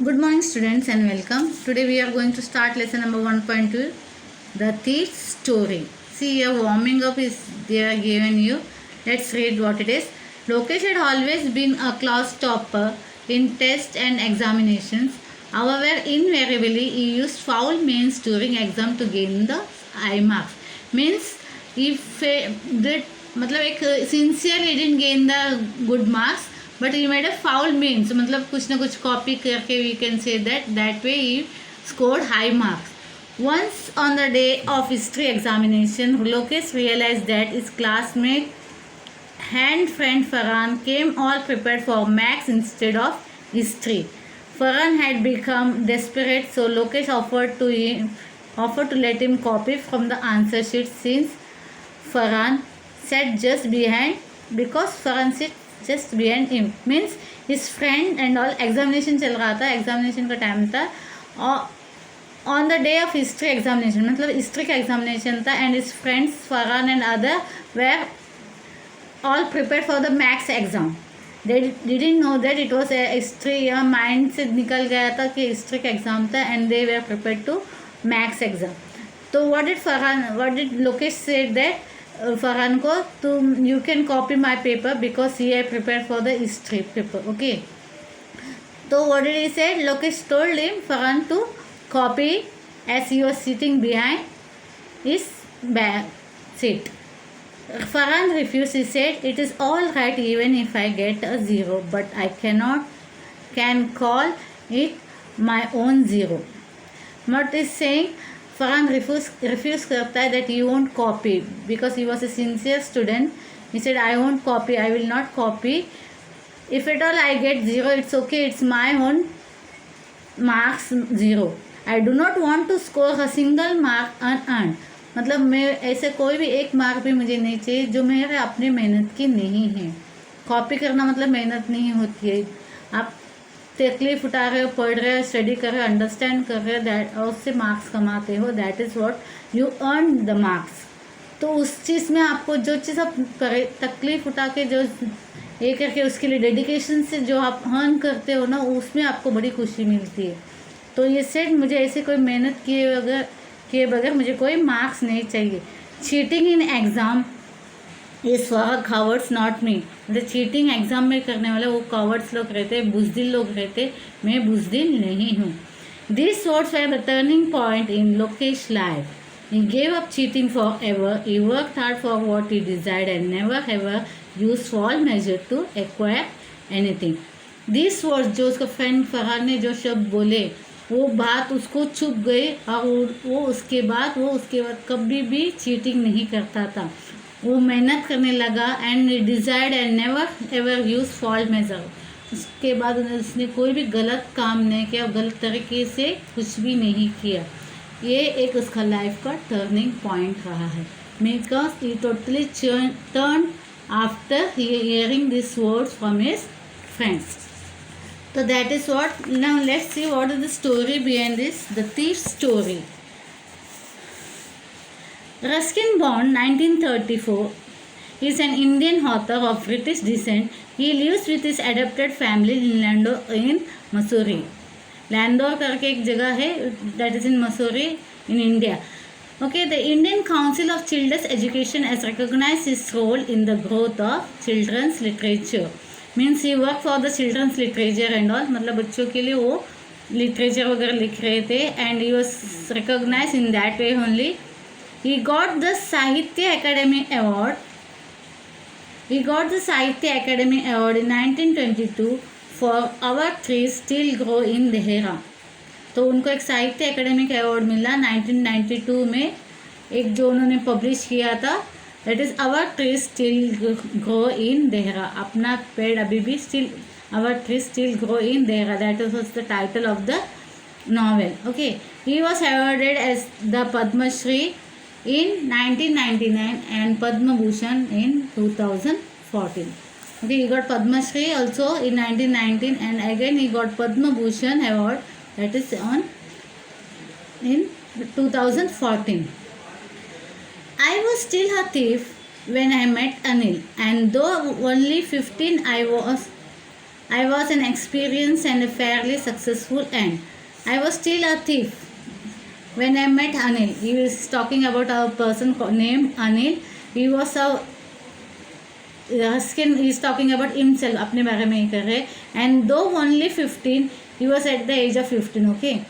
Good morning, students, and welcome. Today we are going to start lesson number 1.2, The Thief's Story. See here, warming up is they are given you. Let's read what it is. Lokesh had always been a class topper in tests and examinations. However, invariably he used foul means during exam to gain the high marks. Means if did मतलब एक sincerely didn't gain the good marks, but he made a foul means, मतलब कुछ ना कुछ copy करके we can say that way he scored high marks. Once on the day of history examination, Lokesh realized that his classmate and friend Farhan came all prepared for maths instead of history. Farhan had become desperate, so Lokesh offered to let him copy from the answer sheet since Farhan sat just behind because Farhan sat just behind him. Means his friend and all examination चल रहा था, examination का time था और on the day of history examination मतलब history का examination था and his friends Farhan and other were all prepared for the maths exam. They didn't know that it was a history, या mind से निकल गया था कि history का exam था and they were prepared to maths exam. तो what did Lokesh said that Farhan को तुम you can copy my paper because he had prepared for the history paper. Okay. So what did he say? Lokesh told him Farhan to copy as he was sitting behind his back seat. Farhan refused. He said, "It is all right even if I get a zero, but I can call it my own zero." What is saying? Farhan refused करता है that he won't copy because he was a sincere student. He said, "I won't copy. I will not copy. If at all I get zero, it's okay. It's my own marks zero. I do not want to score a single mark unearned." मतलब मैं ऐसे कोई भी एक mark भी मुझे नहीं चाहिए जो मेरे अपने मेहनत की नहीं है. कॉपी करना मतलब मेहनत नहीं होती है. आप तकलीफ उठा रहे हो, पढ़ रहे हो, स्टडी कर रहे हो, अंडरस्टैंड कर रहे हो, दैट और उससे मार्क्स कमाते हो. That is what you earn the marks. तो उस चीज़ में आपको जो चीज़ आप करे तकलीफ उठा के जो ये करके उसके लिए डेडिकेशन से जो आप अर्न करते हो ना, उसमें आपको बड़ी खुशी मिलती है. तो ये सेट मुझे ऐसे कोई मेहनत किए बगैर मुझे कोई मार्क्स नहीं चाहिए. Cheating in exam is for cowards not me. मतलब चीटिंग एग्ज़ाम में करने वाले वो कावर्ड्स लोग रहते, बुज़दिल लोग रहते. मैं बुज़दिल नहीं हूँ. This words were the turning point in Lokesh life. He gave up cheating forever. He worked hard for what he desired and never ever used small measure to acquire anything. These words जो उसका friend Farhan ने जो शब्द बोले वो बात उसको चुप गई और वो उसके बाद कभी भी चीटिंग नहीं करता था. वो मेहनत करने लगा and desired and never ever use fault major. उसके बाद उसने कोई भी गलत काम नहीं किया, गलत तरीके से कुछ भी नहीं किया. ये एक उसका लाइफ का टर्निंग पॉइंट रहा है. Because he totally turn after hearing this words from his friends. So that is what. Now let's see what is the story behind this, the thief's story. Ruskin Bond, 1934, is an Indian author of British descent. He lives with his adopted family in Landor in Missouri. Landor करके एक जगह है, that is in Missouri in India. Okay, the Indian Council of Children's Education has recognized his role in the growth of children's literature. Means he work for the children's literature and all. मतलब बच्चों के लिए वो literature वगैरह लिख रहे थे and he was recognise in that way only. He got the Sahitya Akademi award. He got the Sahitya Akademi award in 1922 for our trees still grow in Dehra. तो उनको एक साहित्य अकेडमी का अवार्ड मिला 1992 में, एक जो उन्होंने पब्लिश किया था. That is our trees still grow in Dehra. अपना पेड़ अभी भी still our trees still grow in Dehra. That was the title of the novel. Okay, he was awarded as the Padma Shri in 1999 and Padma Bhushan in 2014. Okay, he got Padma Shri also in 1919 and again he got Padma Bhushan award, that is in 2014. I was still a thief when I met Anil, and though only 15 I was I was an experienced and a fairly successful, and I was still a thief when I met Anil. He was talking about a person named Anil. He was a Ruskin is talking about himself, अपने बारे में ही कर रहे. And though only 15, he was at the age of 15. Okay.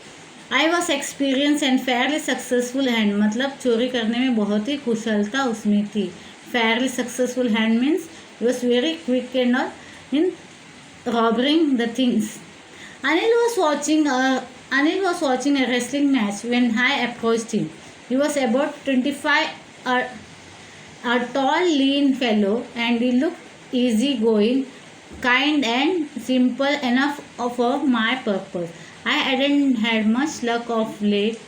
I was experienced and fairly successful hand. मतलब चोरी करने में बहुत ही कुशलता उसमें थी. Fairly successful hand means he was very quick and all in robbing the things. Anil was watching a wrestling match when I approached him. He was about 25, a tall, lean fellow, and he looked easygoing, kind, and simple enough for my purpose. I hadn't had much luck of late,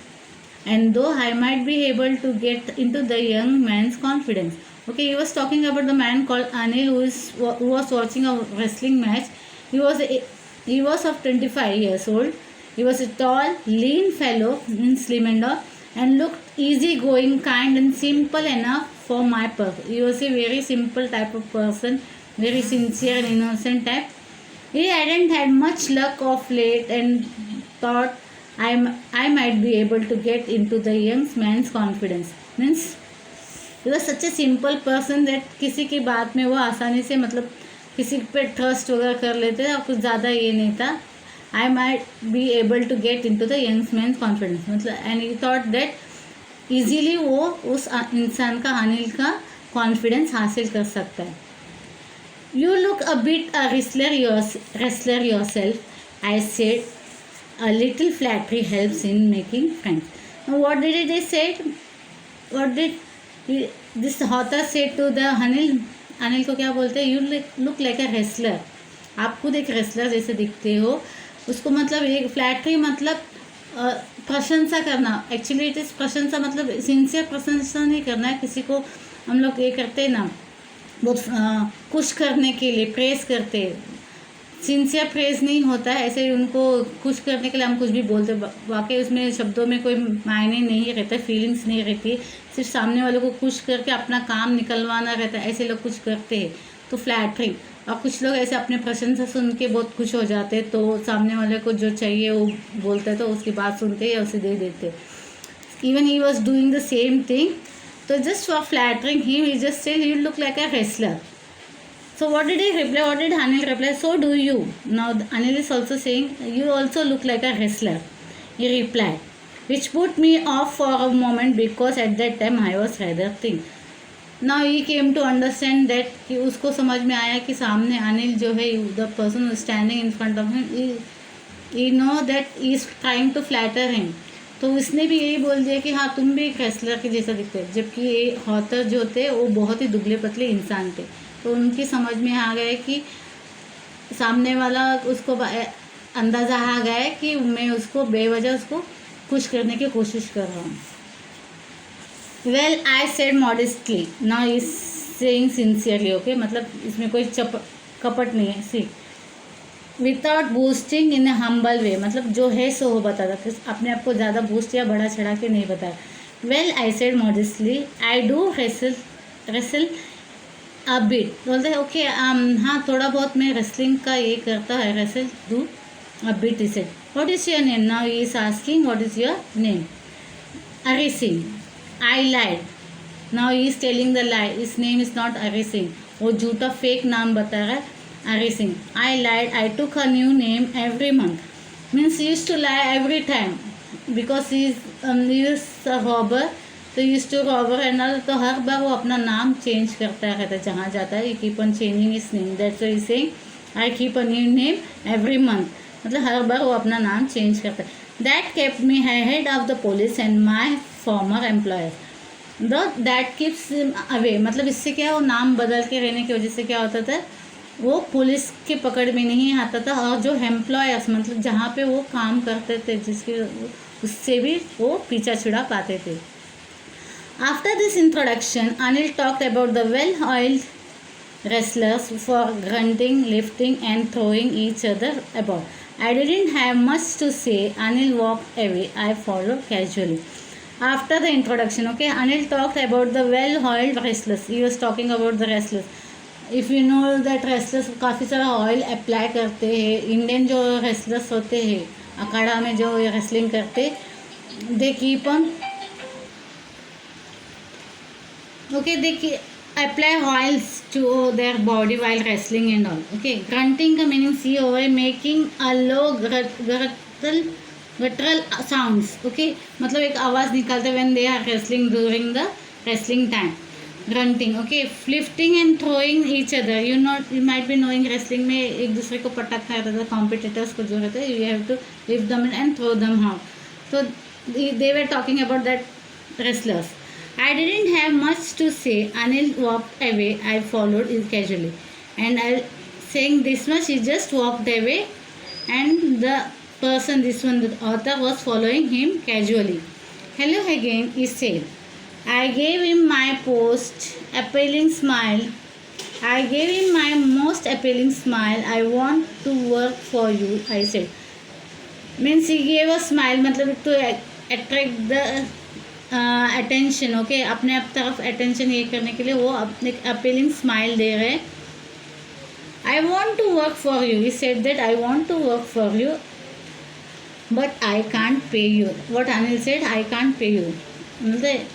and though I might be able to get into the young man's confidence. Okay, he was talking about the man called Anil who was watching a wrestling match. He was of 25 years old. He was a tall, lean fellow, slim and looked easygoing, kind, and simple enough for my purpose. He was a very simple type of person, very sincere and innocent type. He hadn't had much luck of late and thought I might be able to get into the young man's confidence. Means he was such a simple person that किसी की बात में वो आसानी से मतलब किसी पे ट्रस्ट वगैरह कर लेते थे और कुछ ज़्यादा ये नहीं था. I might be able to get into the young man's confidence. मतलब and he thought that easily वो उस इंसान का अनिल का कॉन्फिडेंस हासिल कर सकता है. You look a bit a wrestler yourself, I said. A little flattery helps in making friends. Now what did he say? What did this author say to the Anil? Anil को क्या बोलते हैं? You look like a wrestler. आप खुद एक wrestler जैसे दिखते हो. उसको मतलब एक फ्लैटरी मतलब प्रशंसा करना. एक्चुअली इट इज़ प्रशंसा मतलब सिंसियर प्रशंसा नहीं करना है. किसी को हम लोग ये करते हैं ना, बहुत खुश करने के लिए प्रेस करते हैं. सिंसियर प्रेस नहीं होता है. ऐसे उनको खुश करने के लिए हम कुछ भी बोलते. वाकई उसमें शब्दों में कोई मायने नहीं रहता, फीलिंग्स नहीं रहती. सिर्फ सामने वालों को खुश करके अपना काम निकलवाना रहता है. ऐसे लोग कुछ करते हैं तो फ्लैटरिंग. और कुछ लोग ऐसे अपने प्रशंसा सुन के बहुत खुश हो जाते हैं तो सामने वाले को जो चाहिए वो बोलते हैं तो उसकी बात सुनते हैं या उसे दे देते. Even he was doing the same thing. तो just for flattering he just said you look like a wrestler. So what did he reply? What did Anil reply? So do you. Now Anil is also saying you also look like a wrestler. He replied, which put me off for a moment because at that time I was rather thin. Now he came to understand that कि उसको समझ में आया कि सामने अनिल जो है the person who is standing in front of him, he know that he is trying to flatter him. तो उसने भी यही बोल दिया कि हाँ तुम भी एक रेसलर के जैसा दिखते हो. जबकि ये ऑथर जो थे वो बहुत ही दुबले पतले इंसान थे. तो उनकी समझ में आ गया कि सामने वाला उसको अंदाज़ा आ गया कि मैं उसको बेवजह उसको खुश करने की कोशिश कर रहा हूँ. Well I said modestly. Now is saying sincerely. Okay मतलब इसमें कोई कपट नहीं है. सी विदाउट बूस्टिंग इन ए हम्बल वे. मतलब जो है सो हो बताता. अपने आप को ज़्यादा बूस्ट या बड़ा चढ़ा के नहीं बताया. Well I said modestly I do wrestle a bit. बोलते हैं ओके हाँ थोड़ा बहुत मैं रेसलिंग का ये करता है. Wrestle do a bit. Is it. What is your name? Now he is asking what is your name. Ari Singh. I lied. Now he is telling the lie. His name is not Ari Singh. वो झूठा fake नाम बता रहा है. Ari Singh. I lied. I took a new name every month. Means use to lie every time because he is a robber. तो use to robber and all. तो हर बार वो अपना नाम चेंज करता रहता है जहाँ जाता है. Keep on changing his name. That's why he saying I keep a new name every month. मतलब हर बार वो अपना नाम चेंज करता है. That kept me head of the police and my farmer employer. That keeps away. मतलब इससे क्या वो नाम बदल के रहने की वजह से क्या होता था वो पुलिस के पकड़ में नहीं आता था. और जो एम्प्लॉयर्स मतलब जहाँ पे वो काम करते थे जिसके उससे भी वो पीछा छुड़ा पाते थे. After this introduction, Anil talked about the well-oiled wrestlers for grunting, lifting and throwing each other about. I didn't have much to say. Anil walked away. I followed casually. After the introduction, okay, Anil talked about the well-oiled wrestlers. He was talking about the wrestlers. If you know that wrestlers काफ़ी सारा oil apply करते हैं. Indian जो wrestlers होते हैं अखाड़ा में जो wrestling करते, they keep on okay they apply oils to their body while wrestling and all. Okay, grunting का meaning सी हो है making a low guttural sounds. Okay, मतलब एक आवाज़ निकालते when they are wrestling during the wrestling time. grunting. Okay, lifting and throwing each other. You might be knowing wrestling में एक दूसरे को पटकना रहता था competitors को जो रहता है, you have to lift them and throw them out. So they were talking about that wrestlers. I didn't have much to say. Anil walked away. I followed him casually. And I saying this much, he just walked away. And the person, this one, the author, was following him casually. Hello again, he said. I gave him my most appealing smile. I gave him my most appealing smile. I want to work for you, I said. Means he gave a smile, मतलब to attract the attention. Okay, अपने आप तरफ attention ये करने के लिए वो अपने अपीलिंग स्माइल दे रहे. I want to work for you. He said that I want to work for you but I can't pay you. What Anil said, I can't pay you. मतलब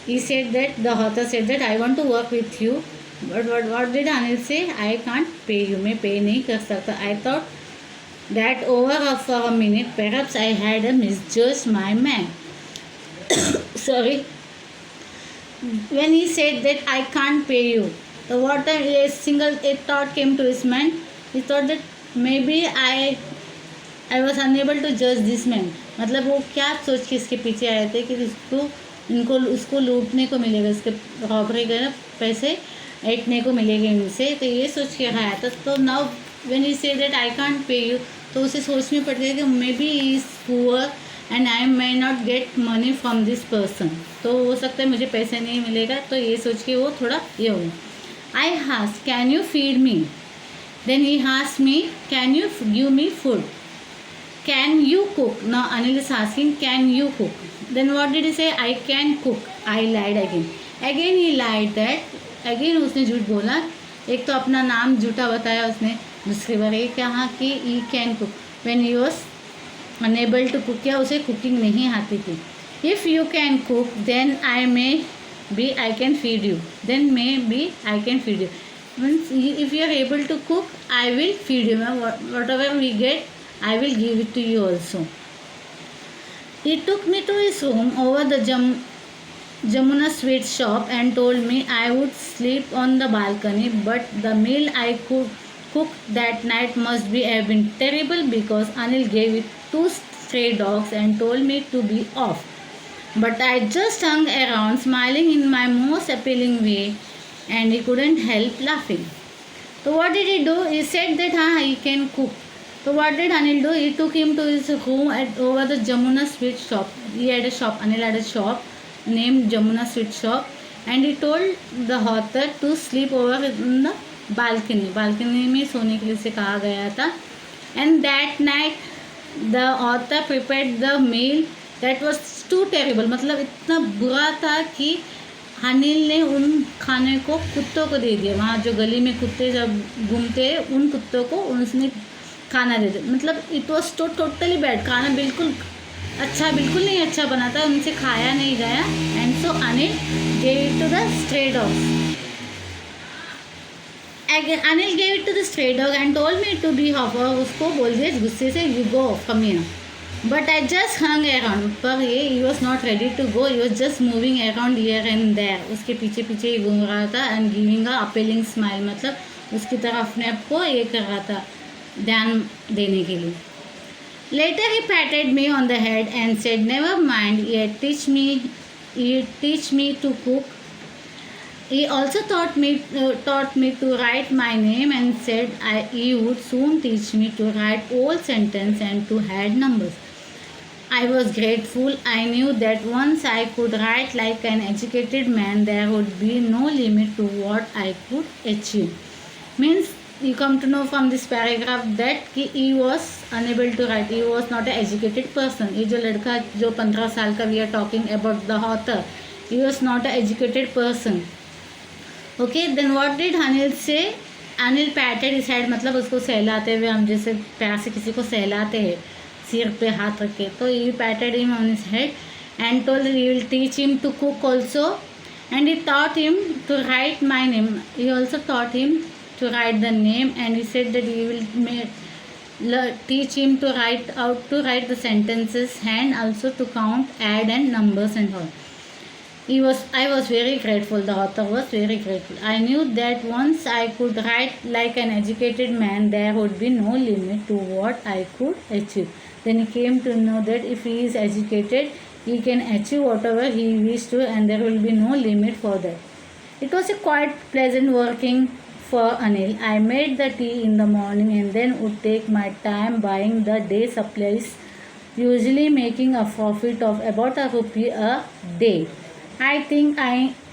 he said that the author said that I want to work with you but what did Anil say? I can't pay you. मैं पे नहीं कर सकता. I thought that over for a minute perhaps I had misjudged my man. Sorry. When he said that I can't pay you, so what a thought came to his mind. He thought that maybe I was unable to judge this man. मतलब वो क्या सोच के इसके पीछे आए थे कि उसको लूटने को मिलेगा, इसके रॉबरी के ना पैसे ऐंठने को मिलेंगे इनसे, तो ये सोच के आया था. तो now when he say that I can't pay you, तो उसे सोच में पड़ गया कि may be he is poor and I may not get money from this person. तो हो सकता है मुझे पैसे नहीं मिलेगा. तो ये सोच के वो थोड़ा ये हो गया. I has can you feed me. Then he has me can you give me food. Can you cook? Now Anil is asking, can you cook? Then what did he say? I can cook. I lied again. Again he lied that. Again उसने झूठ बोला. एक तो अपना नाम झूठा बताया उसने. दूसरी बार ये कहा कि he can cook. When he was unable to cook, या उसे कुकिंग नहीं आती थी. If you can cook, then I can feed you. Then maybe I can feed you. Means if you are able to cook, I will feed you. Whatever we get, I will give it to you also. He took me to his room over the Jamuna sweet shop and told me I would sleep on the balcony, but the meal I could cook that night must have been terrible because Anil gave it 2 stray dogs and told me to be off. But I just hung around smiling in my most appealing way and he couldn't help laughing. So what did he do? He said that he can cook. So what did Anil do? He took him to his home over the Jamuna sweet shop. He had a shop. Anil had a shop named Jamuna sweet shop, and he told the author to sleep over in the balcony. Balcony में सोने के लिए से कहा गया था. And that night the author prepared the meal that was too terrible. मतलब इतना बुरा था कि अनिल ने उन खाने को कुत्तों को दे दिया. वहाँ जो गली में कुत्ते जब घूमते हैं उन कुत्तों को उसने खाना दे दे. मतलब इट वॉज टोटली बैड. खाना बिल्कुल नहीं अच्छा बना था. उनसे खाया नहीं गया. And so Anil gave it to the stray dogs. Anil gave it to the stray dog and told me to be off. उसको बोल दिया गुस्से से, you go from here. But I just hung around. पर ये he was not ready to go. He was just moving around here and there. उसके पीछे पीछे ही घूम रहा था. And giving a appealing smile, मतलब उसकी तरफ अपने आप को ये कर रहा था ध्यान देने के लिए. Later he patted me on the head and said, never mind, he teach me to cook. He also taught me to write my name and said he would soon teach me to write whole sentence and to add numbers. I was grateful. I knew that once I could write like an educated man, there would be no limit to what I could achieve. Means you come to know from this paragraph that he was unable to write. He was not an educated person. ये जो लड़का जो 15 साल का, we are talking about the author, he was not an educated person. Okay then what did Anil say, Anil पैटेड his head, मतलब उसको सहलाते हुए, हम जैसे प्यार से किसी को सहलाते हैं सिर पे हाथ रख के, तो he patted him on his head and told he will teach him to cook also and he taught him to write my name. He also taught him to write the name and he said that he will teach him to write the sentences and also to count, add and numbers and all. I was very grateful. The author was very grateful. I knew that once I could write like an educated man, there would be no limit to what I could achieve. Then he came to know that if he is educated, he can achieve whatever he wishes to, and there will be no limit for that. It was a quite pleasant working for Anil. I made the tea in the morning and then would take my time buying the day supplies, usually making a profit of about ₹1 a day. I think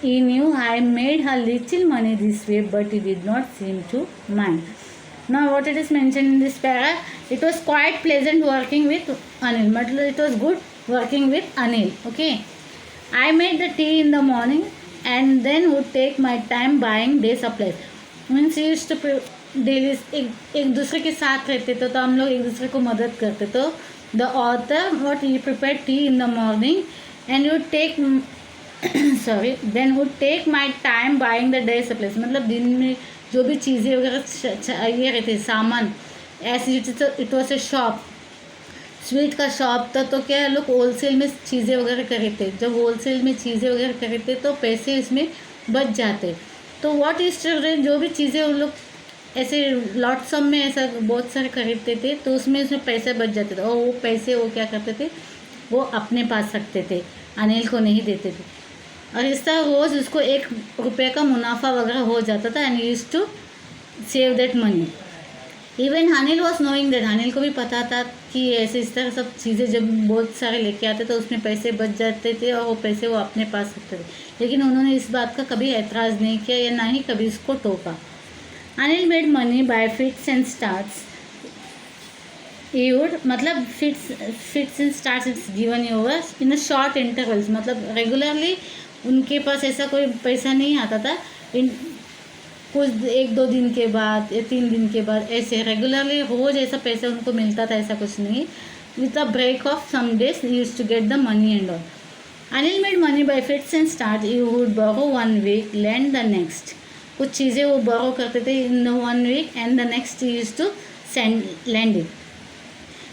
he knew I made a little money this way, but he did not seem to mind. Now, what it is mentioned in this paragraph, it was quite pleasant working with Anil. It was good working with Anil. Okay. I made the tea in the morning and then would take my time buying day supplies. Means he used to daily एक दूसरे के साथ रहते तो हम लोग एक दूसरे को मदद करते. तो the author what he prepared tea in the morning and would take then would take my time buying the day supplies. मतलब दिन में जो भी चीज़ें वगैरह चाहिए रहते सामान, ऐसे it was a shop, sweet का शॉप था, तो क्या लोग होलसेल में चीज़ें वगैरह खरीदते. जब होलसेल में चीज़ें वगैरह खरीदते तो पैसे इसमें बच जाते. तो व्हाट इज जो भी चीज़ें उन लोग ऐसे लॉट सम में ऐसा बहुत सारे खरीदते थे तो उसमें पैसे बच जाते थे और वो पैसे वो क्या करते थे, वो अपने पास रखते थे, अनिल को नहीं देते थे. और इस तरह रोज़ उसको ₹1 का मुनाफा वगैरह हो जाता था and use to save that money. Even Anil was knowing that, Anil को भी पता था कि ऐसे इस तरह सब चीज़ें जब बहुत सारे लेके आते तो उसमें पैसे बच जाते थे और वो पैसे वो अपने पास रखते थे. लेकिन उन्होंने इस बात का कभी ऐतराज़ नहीं किया या ना ही कभी इसको टोका. Anil made money by fits and starts. He would मतलब fits and starts it's given over in a short intervals. मतलब रेगुलरली उनके पास ऐसा कोई पैसा नहीं आता था. इन कुछ 1-2 दिन के बाद या 3 दिन के बाद ऐसे रेगुलरली रोज़ ऐसा पैसा उनको मिलता था, ऐसा कुछ नहीं. With a break of some days he used to get the money and all. Anil made money by fits and start. He would borrow 1 week, lend the next. कुछ चीज़ें वो बोरो करते थे in the 1 week and the next he used to lend it.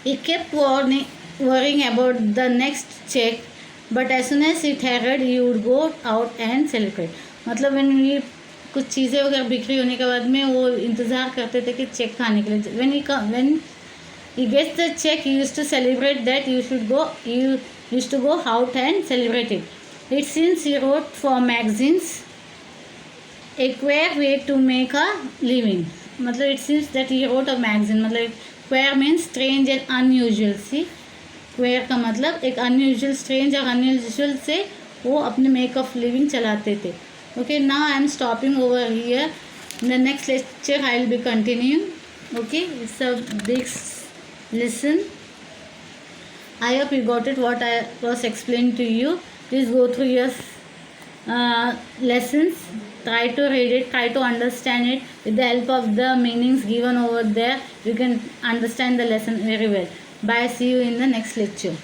He kept worrying about the next check, but as soon as it arrived he would go out and celebrate. मतलब ये कुछ चीज़ें वगैरह बिक्री होने के बाद में वो इंतज़ार करते थे कि चेक आने के लिए. when he gets the check he used to celebrate that he used to go out and celebrate it. It seems he wrote for magazines, a queer way to make a living. मतलब it seems that he wrote a magazine. मतलब queer means strange and unusual. See, queer का मतलब एक unusual, strange और unusual से वो अपने make of living चलाते थे. Okay, now I am stopping over here. In the next lecture I will be continuing. Okay, it's a big lesson. I hope you got it what I was explaining to you. Please go through your lessons. Try to read it, try to understand it. With the help of the meanings given over there, you can understand the lesson very well. Bye, see you in the next lecture.